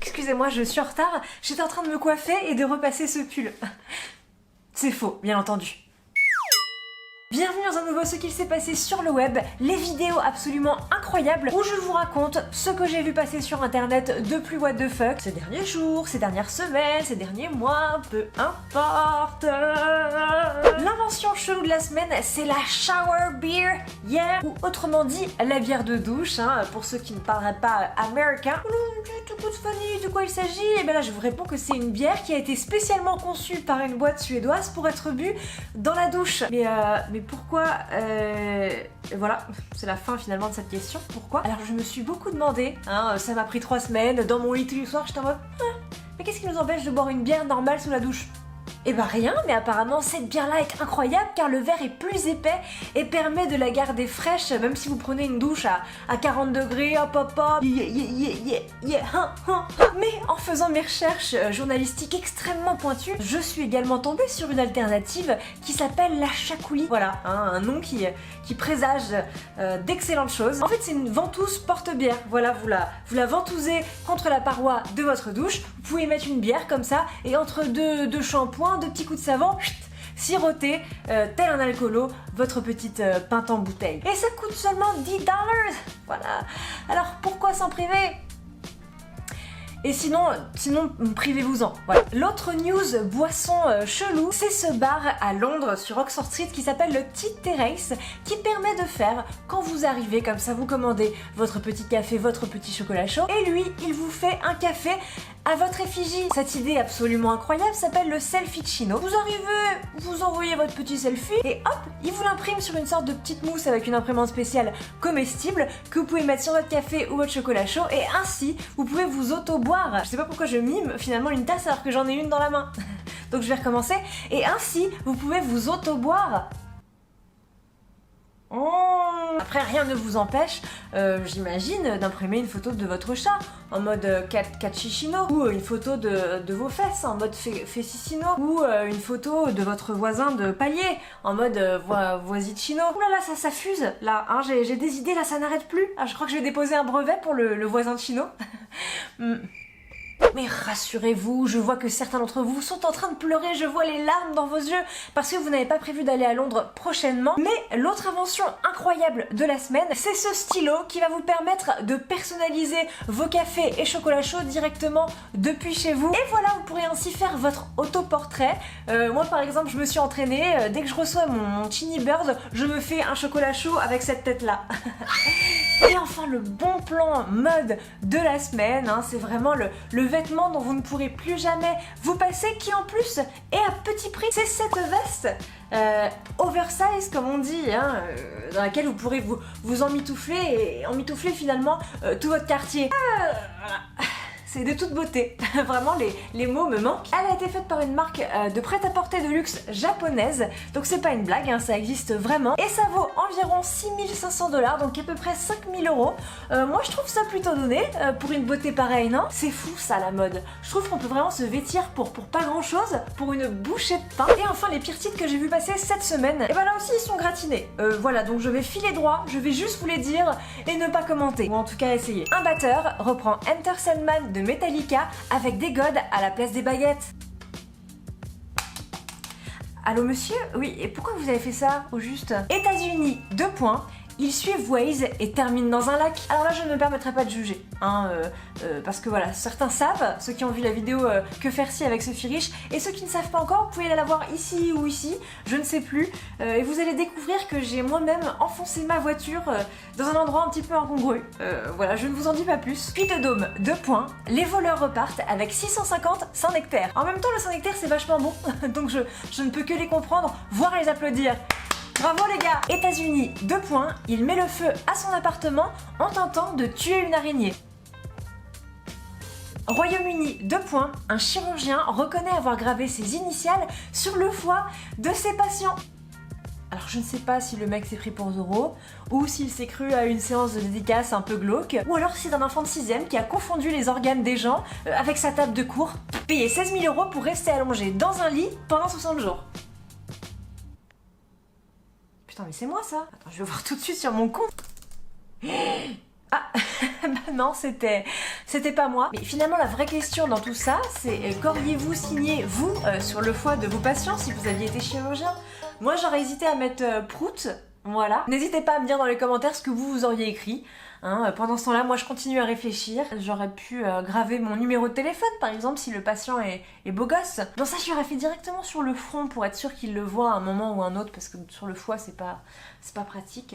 Excusez-moi, je suis en retard. J'étais en train de me coiffer et de repasser ce pull. C'est faux, bien entendu. Bienvenue dans un nouveau Ce qu'il s'est passé sur le web, les vidéos absolument incroyables où je vous raconte ce que j'ai vu passer sur internet de plus what the fuck ces derniers jours, ces dernières semaines, ces derniers mois, peu importe. L'invention chelou de la semaine, c'est la shower beer, yeah, ou autrement dit la bière de douche, hein, pour ceux qui ne parleraient pas américain. Tout coup de funny, de quoi il s'agit? Et bien là je vous réponds que c'est une bière qui a été spécialement conçue par une boîte suédoise pour être bue dans la douche. Mais pourquoi voilà, c'est la fin finalement de cette question. Pourquoi? Alors je me suis beaucoup demandé, hein, ça m'a pris 3 semaines, dans mon lit tous les soirs, j'étais en mode mais qu'est-ce qui nous empêche de boire une bière normale sous la douche? Eh ben rien, mais apparemment cette bière-là est incroyable car le verre est plus épais et permet de la garder fraîche même si vous prenez une douche à 40 degrés, hop hop hop, Mais en faisant mes recherches journalistiques extrêmement pointues, je suis également tombée sur une alternative qui s'appelle la chakouli. Voilà, hein, un nom qui présage d'excellentes choses. En fait c'est une ventouse porte-bière. Voilà, vous la ventousez contre la paroi de votre douche, vous pouvez mettre une bière comme ça et entre deux shampoings, 2 petits coups de savon, siroter, tel un alcoolo, votre petite pinte en bouteille. Et ça coûte seulement $10. Voilà. Alors pourquoi s'en priver? Et sinon privez-vous-en. Voilà. L'autre news boisson chelou, c'est ce bar à Londres sur Oxford Street qui s'appelle le Tea Terrace, qui permet de faire, quand vous arrivez comme ça, vous commandez votre petit café, votre petit chocolat chaud, et lui, il vous fait un café à votre effigie. Cette idée absolument incroyable s'appelle le selfie-chino. Vous arrivez, vous envoyez votre petit selfie, et hop, il vous l'imprime sur une sorte de petite mousse avec une imprimante spéciale comestible que vous pouvez mettre sur votre café ou votre chocolat chaud, et ainsi, vous pouvez vous auto-boire. Je sais pas pourquoi je mime finalement une tasse alors que j'en ai une dans la main. Donc je vais recommencer. Et ainsi, vous pouvez vous auto-boire. Après, rien ne vous empêche, j'imagine, d'imprimer une photo de votre chat en mode cachishino, ou une photo de vos fesses en mode fessicino, ou une photo de votre voisin de palier en mode voisicino. Ouh là là, ça fuse là, hein, j'ai des idées là, ça n'arrête plus. Ah, je crois que je vais déposer un brevet pour le voisin de chino. Mais rassurez-vous, je vois que certains d'entre vous sont en train de pleurer, je vois les larmes dans vos yeux parce que vous n'avez pas prévu d'aller à Londres prochainement. Mais l'autre invention incroyable de la semaine, c'est ce stylo qui va vous permettre de personnaliser vos cafés et chocolats chauds directement depuis chez vous. Et voilà, vous pourrez ainsi faire votre autoportrait. Moi par exemple, je me suis entraînée, dès que je reçois mon Chini Bird, je me fais un chocolat chaud avec cette tête-là. Et enfin, le bon plan mode de la semaine, hein, c'est vraiment le vêtement dont vous ne pourrez plus jamais vous passer, qui en plus est à petit prix. C'est cette veste oversize comme on dit, hein, dans laquelle vous pourrez vous emmitoufler et emmitoufler finalement tout votre quartier. C'est de toute beauté, vraiment les mots me manquent. Elle a été faite par une marque de prêt-à-porter de luxe japonaise, donc c'est pas une blague, hein, ça existe vraiment. Et ça vaut environ 6500$, donc à peu près 5000 €. Moi je trouve ça plutôt donné, pour une beauté pareille, non? C'est fou ça la mode. Je trouve qu'on peut vraiment se vêtir pour pas grand chose, pour une bouchée de pain. Et enfin les pires titres que j'ai vu passer cette semaine, et ben là aussi ils sont gratinés. Voilà, donc je vais filer droit, je vais juste vous les dire et ne pas commenter, ou en tout cas essayer. Un batteur reprend Enter Sandman de Metallica avec des godes à la place des baguettes. Allô monsieur? Oui, et pourquoi vous avez fait ça au juste? États-Unis, 2 points. Ils suivent Waze et terminent dans un lac. Alors là, je ne me permettrai pas de juger, hein, parce que voilà, certains savent, ceux qui ont vu la vidéo Que faire si avec Sophie Rich, et ceux qui ne savent pas encore, vous pouvez aller la voir ici ou ici, je ne sais plus, et vous allez découvrir que j'ai moi-même enfoncé ma voiture dans un endroit un petit peu incongru. Voilà, je ne vous en dis pas plus. Puis de Dôme, 2 points. Les voleurs repartent avec 650 Saint-Nectaire. En même temps, le Saint-Nectaire, c'est vachement bon, donc je ne peux que les comprendre, voire les applaudir. Bravo les gars! États-Unis, 2 points, il met le feu à son appartement en tentant de tuer une araignée. Royaume-Uni, 2 points, un chirurgien reconnaît avoir gravé ses initiales sur le foie de ses patients. Alors je ne sais pas si le mec s'est pris pour Zorro, ou s'il s'est cru à une séance de dédicace un peu glauque, ou alors c'est un enfant de 6ème qui a confondu les organes des gens avec sa table de cours, payé 16 000 € pour rester allongé dans un lit pendant 60 jours. Putain mais c'est moi ça. Attends, je vais voir tout de suite sur mon compte. Ah, bah non, c'était pas moi. Mais finalement, la vraie question dans tout ça, c'est qu'auriez-vous signé, vous, sur le foie de vos patients si vous aviez été chirurgien? Moi, j'aurais hésité à mettre Prout, voilà. N'hésitez pas à me dire dans les commentaires ce que vous auriez écrit. Hein, pendant ce temps-là, moi, je continue à réfléchir. J'aurais pu graver mon numéro de téléphone, par exemple, si le patient est beau gosse. Non, ça, je l'aurais fait directement sur le front pour être sûr qu'il le voit à un moment ou un autre, parce que sur le foie, c'est pas pratique.